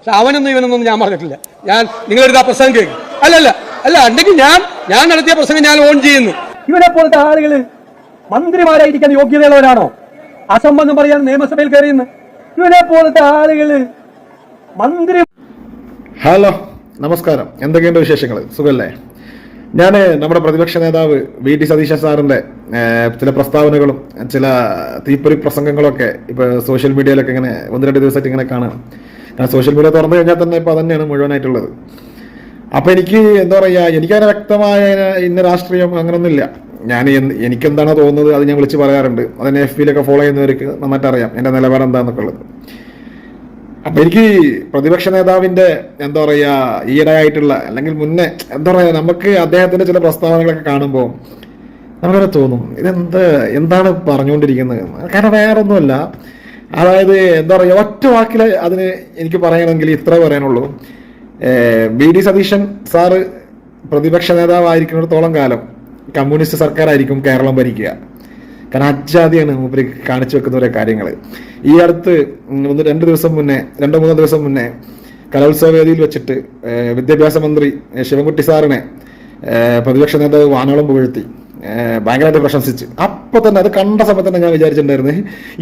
പക്ഷെ അവനൊന്നും ഇവനൊന്നും ഞാൻ പറഞ്ഞിട്ടില്ല. ഞാൻ നിങ്ങളെടുത്ത പ്രസംഗം കേൾക്കും. അല്ല ഉണ്ടെങ്കിൽ ഞാൻ നടത്തിയ പ്രസംഗം ഞാൻ ഓൺ ചെയ്യുന്നു. ഇവനെ പോലത്തെ ആളുകൾ മന്ത്രിമാരായിരിക്കാൻ യോഗ്യതയുള്ളവരാണോ? അസംബന്ധം പറയാൻ നിയമസഭയിൽ കയറിയെന്ന്. ഇവനെ പോലത്തെ ആളുകൾ മന്ത്രി. ഹലോ, നമസ്കാരം. എന്തൊക്കെയുണ്ട് വിശേഷങ്ങൾ? സുഖല്ലേ? ഞാൻ നമ്മുടെ പ്രതിപക്ഷ നേതാവ് VT സതീശൻ സാറിന്റെ ചില പ്രസ്താവനകളും ചില തീപ്പൊരി പ്രസംഗങ്ങളൊക്കെ ഇപ്പൊ സോഷ്യൽ മീഡിയയിലൊക്കെ ഇങ്ങനെ 1-2 ദിവസമായിട്ട് ഇങ്ങനെ കാണാം. കാരണം സോഷ്യൽ മീഡിയ തുറന്നു കഴിഞ്ഞാൽ തന്നെ ഇപ്പൊ അതന്നെയാണ് മുഴുവനായിട്ടുള്ളത്. അപ്പൊ എനിക്ക് എന്താ പറയാ, എനിക്കങ്ങനെ വ്യക്തമായ ഇന്ന രാഷ്ട്രീയം അങ്ങനൊന്നുമില്ല. എനിക്കെന്താണോ തോന്നുന്നത് അത് ഞാൻ വിളിച്ച് പറയാറുണ്ട്. അതിനെ FB-ലൊക്കെ ഫോളോ ചെയ്യുന്നവർക്ക് നന്നായിട്ട് അറിയാം എന്റെ നിലപാട് എന്താന്നൊക്കെ ഉള്ളത്. അപ്പൊ എനിക്ക് പ്രതിപക്ഷ നേതാവിന്റെ എന്താ പറയാ ഈയിടെയായിട്ടുള്ള അല്ലെങ്കിൽ മുന്നേ എന്താ പറയാ, നമുക്ക് അദ്ദേഹത്തിന്റെ ചില പ്രസ്താവനകളൊക്കെ കാണുമ്പോൾ നമുക്കത് തോന്നും എന്താണ് പറഞ്ഞുകൊണ്ടിരിക്കുന്നത്. കാരണം വേറൊന്നുമല്ല, അതായത് എന്താ പറയാ, ഒറ്റ വാക്കിൽ അതിന് എനിക്ക് പറയണമെങ്കിൽ ഇത്ര പറയാനുള്ളൂ. VT സതീശൻ സാറ് പ്രതിപക്ഷ നേതാവായിരിക്കുന്നിടത്തോളം കാലം കമ്മ്യൂണിസ്റ്റ് സർക്കാരായിരിക്കും കേരളം ഭരിക്കുക. കാരണം അജാതിയാണ് മൂപ്പര് കാണിച്ചു വെക്കുന്ന ഓരോ കാര്യങ്ങൾ. ഈ അടുത്ത് 2-3 ദിവസം മുന്നേ കലോത്സവ വേദിയിൽ വെച്ചിട്ട് വിദ്യാഭ്യാസ മന്ത്രി ശിവൻകുട്ടി സാറിനെ പ്രതിപക്ഷ നേതാവ് വാനോളം പുകഴ്ത്തി ഭയങ്കരമായിട്ട് പ്രശംസിച്ച്. അപ്പൊ തന്നെ അത് കണ്ട സമയത്ത് തന്നെ ഞാൻ വിചാരിച്ചിട്ടുണ്ടായിരുന്നു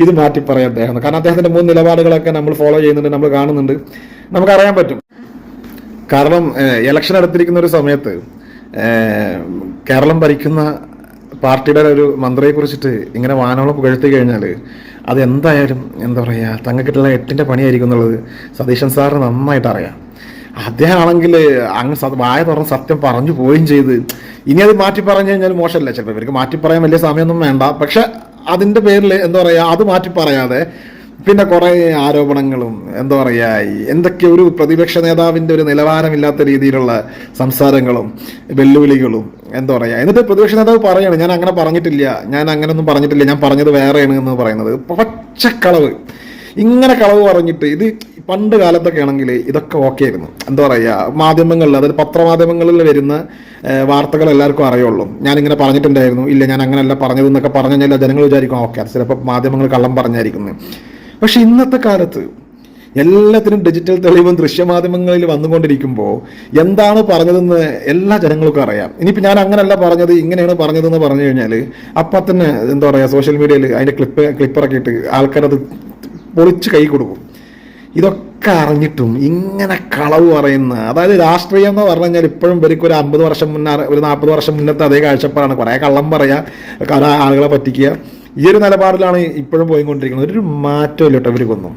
ഇത് മാറ്റി പറയാം അദ്ദേഹം. കാരണം അദ്ദേഹത്തിന്റെ 3 നിലപാടുകളൊക്കെ നമ്മൾ ഫോളോ ചെയ്യുന്നുണ്ട്, നമ്മൾ കാണുന്നുണ്ട്, നമുക്കറിയാൻ പറ്റും. കാരണം ഇലക്ഷൻ അടുത്തിരിക്കുന്ന ഒരു സമയത്ത് കേരളം ഭരിക്കുന്ന പാർട്ടിയുടെ ഒരു മന്ത്രിയെ കുറിച്ചിട്ട് ഇങ്ങനെ വാനോളം പുകഴ്ത്തി കഴിഞ്ഞാൽ അത് എന്തായാലും എന്താ പറയുക, തങ്ങൾക്കിട്ടുള്ള 8ന്റെ പണിയായിരിക്കും എന്നുള്ളത് സതീശൻ സാറിന് നന്നായിട്ട് അറിയാം. അദ്ദേഹം ആണെങ്കിൽ അങ്ങ് വായ തുറന്ന് സത്യം പറഞ്ഞു പോവുകയും ചെയ്ത് ഇനി അത് മാറ്റി പറഞ്ഞു കഴിഞ്ഞാൽ മോശമല്ല. ചിലപ്പോൾ ഇവർക്ക് മാറ്റി പറയാൻ വലിയ സമയമൊന്നും വേണ്ട. പക്ഷെ അതിന്റെ പേരിൽ എന്താ പറയുക, അത് മാറ്റി പറയാതെ പിന്നെ കുറെ ആരോപണങ്ങളും എന്താ പറയാ, എന്തൊക്കെ ഒരു പ്രതിപക്ഷ നേതാവിന്റെ ഒരു നിലവാരമില്ലാത്ത രീതിയിലുള്ള സംസാരങ്ങളും വെല്ലുവിളികളും എന്താ പറയാ. എന്നിട്ട് പ്രതിപക്ഷ നേതാവ് പറയാണ് ഞാൻ അങ്ങനെ പറഞ്ഞിട്ടില്ല, ഞാൻ അങ്ങനൊന്നും പറഞ്ഞിട്ടില്ല, ഞാൻ പറഞ്ഞത് വേറെയാണ് എന്ന് പറയുന്നത്. പച്ചക്കളവ്. ഇങ്ങനെ കളവ് പറഞ്ഞിട്ട് ഇത് പണ്ട് കാലത്തൊക്കെ ആണെങ്കിൽ ഇതൊക്കെ ഓക്കെ ആയിരുന്നു. എന്താ പറയുക, മാധ്യമങ്ങളിൽ, അതായത് പത്രമാധ്യമങ്ങളിൽ വരുന്ന വാർത്തകൾ എല്ലാവർക്കും അറിയുള്ളൂ. ഞാനിങ്ങനെ പറഞ്ഞിട്ടുണ്ടായിരുന്നു, ഇല്ല ഞാൻ അങ്ങനെയല്ല പറഞ്ഞതെന്നൊക്കെ പറഞ്ഞു കഴിഞ്ഞാൽ ജനങ്ങൾ വിചാരിക്കും ഓക്കെ അത് ചിലപ്പോൾ മാധ്യമങ്ങൾ കള്ളം പറഞ്ഞായിരിക്കുന്നത്. പക്ഷെ ഇന്നത്തെ കാലത്ത് എല്ലാത്തിനും ഡിജിറ്റൽ തെളിവും ദൃശ്യമാധ്യമങ്ങളിൽ വന്നുകൊണ്ടിരിക്കുമ്പോൾ എന്താണ് പറഞ്ഞതെന്ന് എല്ലാ ജനങ്ങൾക്കും അറിയാം. ഇനിയിപ്പോൾ ഞാൻ അങ്ങനെയല്ല പറഞ്ഞത്, ഇങ്ങനെയാണ് പറഞ്ഞതെന്ന് പറഞ്ഞു കഴിഞ്ഞാൽ അപ്പം തന്നെ എന്താ പറയുക, സോഷ്യൽ മീഡിയയിൽ അതിൻ്റെ ക്ലിപ്പിറക്കിയിട്ട് ആൾക്കാരത് പൊളിച്ച് കൈ കൊടുക്കും. ഇതൊക്കെ അറിഞ്ഞിട്ടും ഇങ്ങനെ കളവ് പറയുന്ന, അതായത് രാഷ്ട്രീയം എന്ന് പറഞ്ഞു കഴിഞ്ഞാൽ ഇപ്പോഴും ഇവർക്ക് ഒരു 50 വർഷം മുന്നേ, ഒരു 40 വർഷം മുന്നത്തെ അതേ കാഴ്ചപ്പാടാണ്. കുറേ കള്ളം പറയുക, കുറേ ആളുകളെ പറ്റിക്കുക. ഈ ഒരു നിലപാടിലാണ് ഇപ്പോഴും പോയിക്കൊണ്ടിരിക്കുന്നത്. ഒരു മാറ്റമില്ല കേട്ടോ ഇവർക്കൊന്നും.